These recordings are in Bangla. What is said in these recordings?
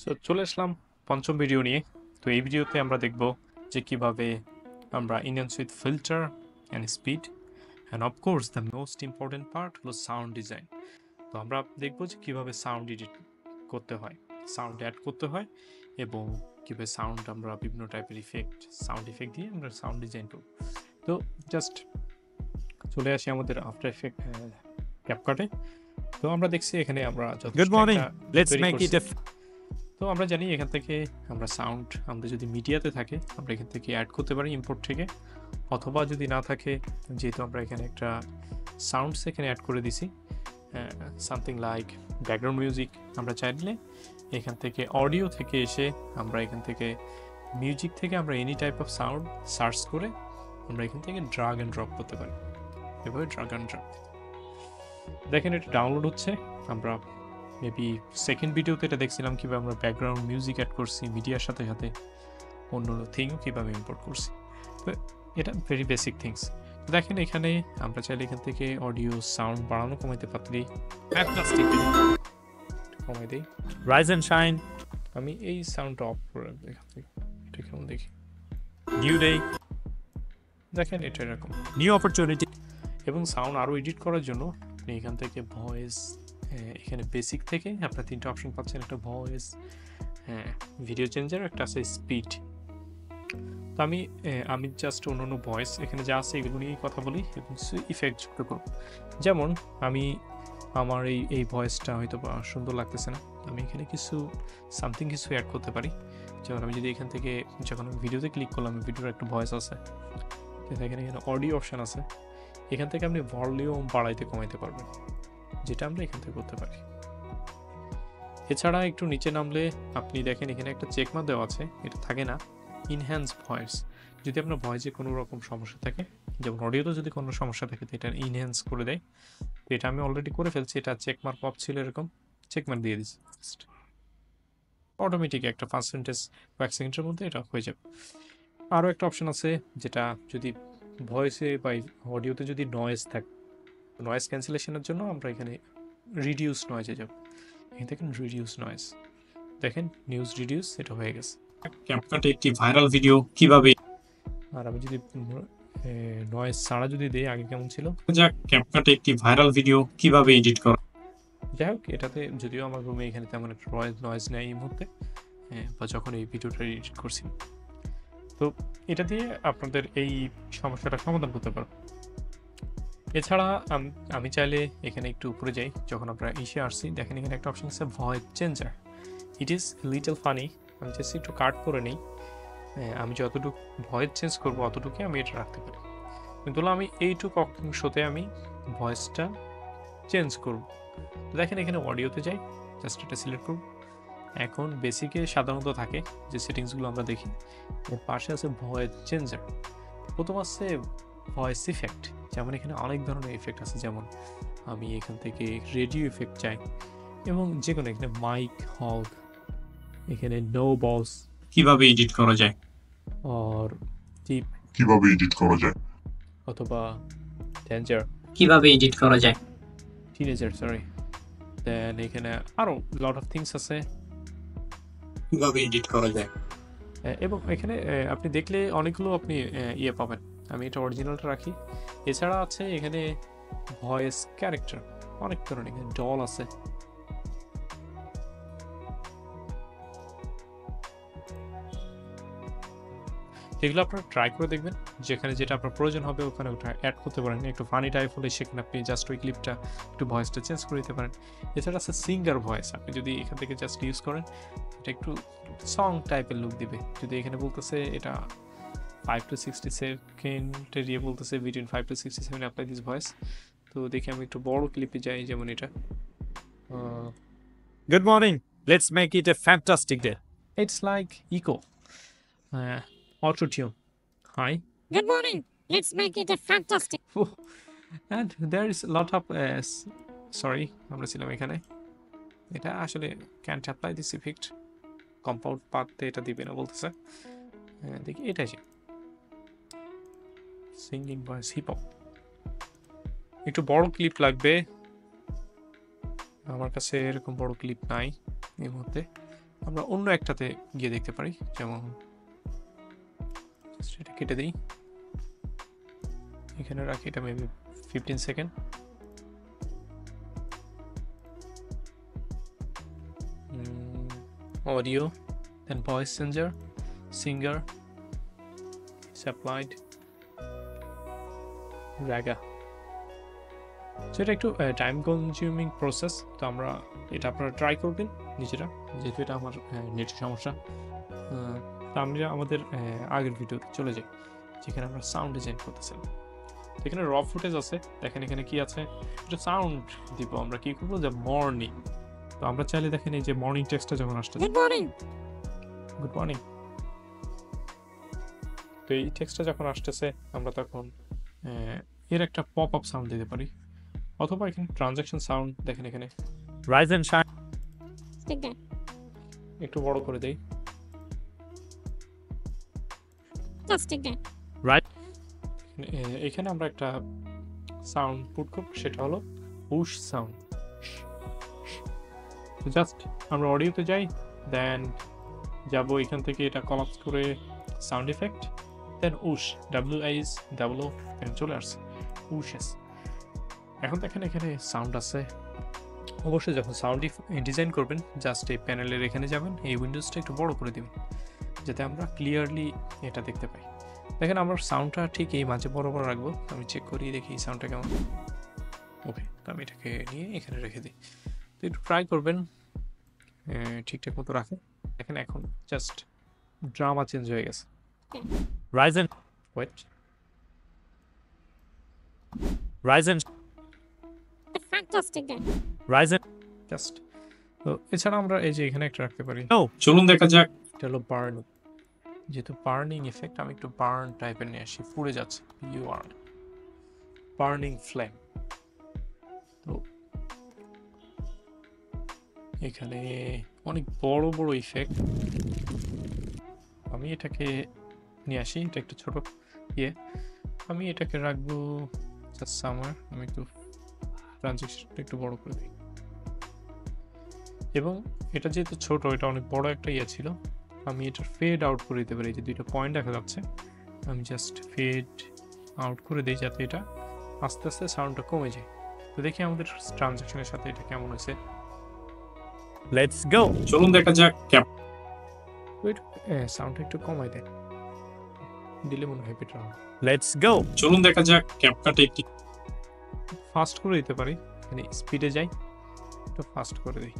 সো চলে আসলাম পঞ্চম ভিডিও নিয়ে। তো এই ভিডিওতে আমরা দেখব যে কিভাবে আমরা enhance with filter and speed and of course the most important part হলো সাউন্ড ডিজাইন। তো আমরা দেখব যে কিভাবে সাউন্ড এডিট করতে হয়, সাউন্ড অ্যাড করতে হয় এবং কিভাবে সাউন্ড আমরা বিভিন্ন টাইপের সাউন্ড ইফেক্ট দিয়ে আমরা সাউন্ড ডিজাইন করব। তো জাস্ট চলে আসি আমাদের আফটার এফেক্ট ক্যাপকাটে। তো আমরা দেখছি এখানে আমরা Good যথেষ্ট morning. একটা Let's তৈরি make করছি। it a তো আমরা জানি এখান থেকে আমরা সাউন্ড আমাদের যদি মিডিয়াতে থাকে আমরা এখান থেকে অ্যাড করতে পারি ইম্পোর্ট থেকে, অথবা যদি না থাকে যেহেতু আমরা এখানে একটা সাউন্ডস এখানে অ্যাড করে দিছি সামথিং লাইক ব্যাকগ্রাউন্ড মিউজিক, আমরা চাইলে এখান থেকে অডিও থেকে এসে আমরা এখান থেকে মিউজিক থেকে আমরা any type of sound search করে আমরা এখান থেকে ড্রাগ অ্যান্ড ড্রপ করতে পারি। এভাবে ড্রাগ অ্যান্ড ড্রপ দেখেন এটা ডাউনলোড হচ্ছে। আমরা মেবি সেকেন্ড ভিডিওতে এটা দেখছিলাম কীভাবে আমরা ব্যাকগ্রাউন্ড মিউজিক অ্যাড করছি মিডিয়ার সাথে সাথে অন্য থিংও কীভাবে ইম্পোর্ট করছি। তো এটা ভেরি বেসিক থিংস। দেখেন এখানে আমরা চাইলে এখান থেকে অডিও সাউন্ড বাড়ানো কমাইতে পারি। ফ্যান্টাস্টিক, কমাই দিই। rise and shine. আমি এই সাউন্ডটা অফ করে রাখবো এখান থেকে, এটা কেমন দেখি। New day, দেখেন এটা এরকম। new opportunity. এবং সাউন্ড আরও এডিট করার জন্য আপনি এখান থেকে ভয়েস, এখানে বেসিক থেকে আপনার তিনটা অপশন পাচ্ছেন, একটা ভয়েস, ভিডিও চেঞ্জার, একটা আছে স্পিড। তো আমি জাস্ট অন্য ভয়েস এখানে যা আছে এগুলো নিয়েই কথা বলি এবং কিছু ইফেক্ট যুক্ত করব। যেমন আমার এই ভয়েসটা হয়তো বা সুন্দর লাগতেছে না, আমি এখানে কিছু অ্যাড করতে পারি। যেমন আমি যদি এখান থেকে যখন আমি ভিডিওতে ক্লিক করলাম, ভিডিওর একটা ভয়েস আছে, এখানে অডিও অপশান আছে, এখান থেকে আপনি ভলিউম বাড়াইতে কমাইতে পারবেন, যেটা আমরা এখান থেকে করতে পারি। এছাড়া একটু নিচে নামলে আপনি দেখেন এখানে একটা চেকমার্ক দেওয়া আছে, এটা থাকে না, ইনহ্যান্স ভয়েস। যদি আপনার ভয়েসে কোনো রকম সমস্যা থাকে, যেমন অডিওতে যদি কোনো সমস্যা থাকে তো এটা ইনহ্যান্স করে দেয়। তো এটা আমি অলরেডি করে ফেলছি, এটা চেকমার্ক অফ ছিল, এরকম চেকমার্ক দিয়ে দিচ্ছি, অটোমেটিক একটা 1 সেকেন্ডের মধ্যে এটা হয়ে যাবে। আরও একটা অপশন আছে, যেটা যদি ভয়েসে বা অডিওতে যদি নয়েজ থাকে, নয়েজ ক্যান্সেলেশনের জন্য আমরা এখানে রিডিউস নয়েজে যাব। এখানে দেখেন রিডিউস নয়েজ, দেখেন নিউজ রিডিউস, এটা হয়ে গেছে। ক্যাপকাটে একটি ভাইরাল ভিডিও কিভাবে আর আমি যদি নয়েজ ছাড়া যদি দিই, আগে কেমন ছিল, যাক ক্যাপকাটে একটি ভাইরাল ভিডিও কিভাবে এডিট করা। যাই হোক, এটাতে যদিও আমার রুমে এখানে তেমন একটা নয়েজ নেই এই মুহূর্তে, বা যখন এই ভিডিওটা এডিট করছি। তো এটা দিয়ে আপনাদের এই সমস্যাটা সমাধান করতে পারবো। এছাড়া আমি চাইলে এখানে একটু উপরে যাই, যখন আমরা এসে আসছি দেখেন এখানে একটা অপশন আছে voice changer. It is little funny, আমি জাস্ট একটু কাট করে নিই। আমি যতটুকু ভয়েস চেঞ্জ করবো অতটুকুই আমি এটা রাখতে পারি, কিন্তু আমি এইটুকু অংশতে আমি ভয়েসটা চেঞ্জ করব। দেখেন এখানে অডিওতে যাই, জাস্ট এটা সিলেক্ট করব। এখন বেসিকে সাধারণত থাকে যে সেটিংসগুলো আমরা দেখি, এর পাশে আছে ভয়েস চেঞ্জার, প্রথম আছে ভয়েস ইফেক্ট। যেমন এখানে অনেক ধরনের ইফেক্ট আছে, যেমন আমি এখান থেকে রেডিও ইফেক্ট চাই, এবং যে কোনো এখানে মাইক হগ, এখানে নো বস কিভাবে এডিট করা যায় আর টিপ কিভাবে এডিট করা যায় অথবা ডেঞ্জার, কিভাবে এডিট করা যায়। Teenager sorry. দেন এখানে আরও লট অফ থিংস আছে, কিভাবে এডিট করা যায়। এবং এখানে আপনি দেখলে অনেকগুলো আপনি ইয়ে পাবেন। আমি এটা অরিজিনালটা রাখি। এছাড়া আছে এখানে ভয়েস ক্যারেক্টার, অনেক ধরনের এখানে ডল আছে। এগুলো আপনারা ট্রাই করে দেখবেন, যেখানে যেটা আপনার প্রয়োজন হবে ওখানে ওটা অ্যাড করতে পারেন। একটু ফানি টাইপ হলে সেখানে আপনি জাস্ট ওই ক্লিপটা একটু ভয়েসটা চেঞ্জ করে দিতে পারেন। এছাড়া আছে সিঙ্গার ভয়েস, আপনি যদি এখান থেকে জাস্ট ইউজ করেন এটা একটু সং টাইপের লুক দিবে। যদি এখানে বলতেছে এটা 5 to 60 সেকেন্ডের ইয়ে বলতেছে, between 5 to 60 second apply this voice. তো দেখি আমি একটু বড় ক্লিপে যাই, যেমন এটা। Good morning. Let's make it a fantastic day. It's like echo, auto tune, hi. Good morning. Let's make it a fantastic. And there is a lot of sorry, আমরা ছিলাম এখানে, এটা আসলে can't apply this effect, compound পাতে এটা দিবে না বলতেছে। দেখি এটা আছে সিঙ্গিং ভয়েস হিপ হপ, একটু বড় ক্লিপ লাগবে, আমার কাছে এরকম বড় ক্লিপ নাই এই মুহূর্তে। আমরা অন্য একটাতে গিয়ে দেখতে পারি, যেমন just এটা কেটে দিই, এখানে রাখি, এটা maybe 15 second. Audio, then voice changer, singer, it's applied, raga. So এটা একটু টাইম কনজিউমিং প্রসেস, তো আমরা এটা আপনারা ট্রাই করবেন নিজেরা, যেহেতু এটা আমার নেটের সমস্যা। তো আমরা আমাদের আগের ভিডিওতে চলে যাই, যেখানে আমরা সাউন্ড ডিজাইন করতেছিলাম। তো এখানে র ফুটেজ আছে, দেখেন এখানে কি আছে, এটা সাউন্ড দিব। আমরা কি করবো, যে মর্নিং। তো আমরা চাইলে দেখেন এই যে মর্নিং টেক্সটটা যখন আসতেছে, Good morning. গুড মর্নিং, তো এই টেক্সটটা যখন আসতেছে আমরা তখন এর একটা পপ আপ সাউন্ড দিতে পারি, অথবা এখানে ট্রানজ্যাকশন সাউন্ড দেখেন, এখানে Rise and shine. Stick that. একটু বড় করে দেই। Just stick that. Right. এখানে আমরা একটা সাউন্ড পুট করব, সেটা হলো পুশ সাউন্ড। জাস্ট আমরা অডিওতে যাই, দেন যাব এখান থেকে এটা কলাপস করে সাউন্ড ইফেক্ট, দেন উশ, WIS ডাবল চলে আসছে উশেস। এখন দেখেন এখানে সাউন্ড আছে। অবশ্যই যখন সাউন্ড ডিজাইন করবেন, জাস্ট এই প্যানেলের এখানে যাবেন, এই উইন্ডোজটা একটু বড় করে দিবেন, যাতে আমরা ক্লিয়ারলি এটা দেখতে পাই। দেখেন আমার সাউন্ডটা ঠিক এই মাঝে বড় বড় রাখবো, আমি চেক করি দেখি সাউন্ডটা কেমন। ওকে, তো আমি এটাকে নিয়ে এখানে রেখে দিই। তো একটু ট্রাই করবেন ঠিকঠাক মতো রাখে। দেখেন এখন জাস্ট ড্রামা চেঞ্জ হয়ে গেছে। Rise and wait, rise and Fantastic that. rise and just. তো এছাড়া আমরা এই যে এখানে একটা রাখতে পারি, no. চলুন দেখা যাক। এটা হলো বার্নিং, যেহেতু বার্নিং এফেক্ট, আমি একটু বার্ন টাইপের নিয়ে আসি, পুড়ে যাচ্ছে, বার্নিং ফ্লেম। তো এখানে অনেক বড় বড় ইফেক্ট, আমি এটাকে নিয়ে আসি, এটা একটু ছোট আমি এটাকে রাখবো জাস্ট সামার, আমি একটু ট্রানজেকশনটা একটু বড় করে দিই। এবং এটা যেহেতু ছোট, এটা অনেক বড় একটা ছিল, আমি এটার ফেড আউট করে দিতে পারি। যে দুইটা পয়েন্ট দেখা যাচ্ছে, আমি জাস্ট ফেড আউট করে দিই, যাতে এটা আস্তে আস্তে সাউন্ডটা কমে যায়। তো দেখি আমাদের ট্রানজেকশনের সাথে এটা কেমন হয়েছে। Let's go. চলুন দেখা যাক। সাউন্ডটা একটু কমাই দেয়, দিলে মনে হয় বেটার হবে। Let's go. চলুন দেখা যাক ক্যাপকাটে একটি ফাস্ট করে দিতে পারি, মানে স্পিডে যাই, একটু ফাস্ট করে দিই।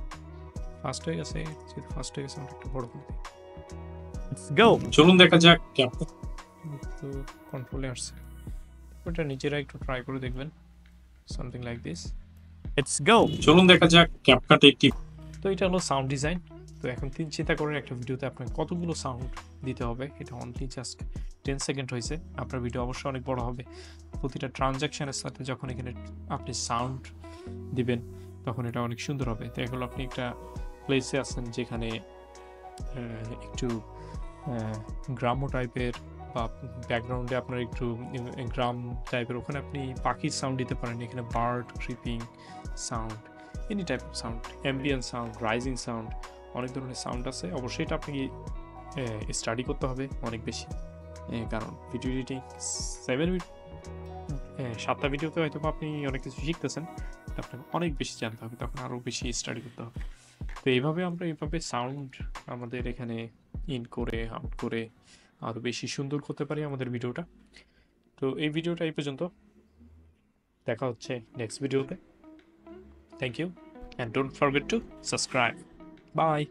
ফাস্ট হয়ে গেছে, যেহেতু ফাস্ট হয়ে গেছে আমরা একটু বড় করে দিই। Let's go. চলুন দেখা যাক তো কন্ট্রোলে আসছে। ওটা নিজেরা একটু ট্রাই করে দেখবেন, something like this. Let's go. চলুন দেখা যাক ক্যাপকাটে একটি। তো এটা হলো সাউন্ড ডিজাইন। তো এখন চিন্তা করেন একটা ভিডিওতে আপনার কতগুলো সাউন্ড দিতে হবে। এটা অনলি জাস্ট 10 সেকেন্ড হয়েছে, আপনার ভিডিও অবশ্যই অনেক বড় হবে। প্রতিটা ট্রানজ্যাকশনের সাথে যখন এখানে আপনি সাউন্ড দিবেন, তখন এটা অনেক সুন্দর হবে। তো এগুলো আপনি একটা প্লেসে আছেন যেখানে একটু গ্রাম্য টাইপের, বা ব্যাকগ্রাউন্ডে আপনার একটু গ্রাম টাইপের, ওখানে আপনি পাখির সাউন্ড দিতে পারেন। এখানে bird creeping sound, any type of sound, ambient sound, rising sound, অনেক ধরনের সাউন্ড আছে। অবশ্যই এটা আপনাকে স্টাডি করতে হবে অনেক বেশি, কারণ ভিডিও এডিটিং 7টা ভিডিওতে হয়তো আপনি অনেক কিছু শিখতেছেন, আপনাকে অনেক বেশি জানতে হবে, তখন আরও বেশি স্টাডি করতে হবে। তো এইভাবে আমরা সাউন্ড আমাদের এখানে ইন করে আউট করে আরও বেশি সুন্দর করতে পারি আমাদের ভিডিওটা। তো এই ভিডিওটা এই পর্যন্ত, দেখা হচ্ছে নেক্সট ভিডিওতে। Thank you, and don't forget to subscribe. By.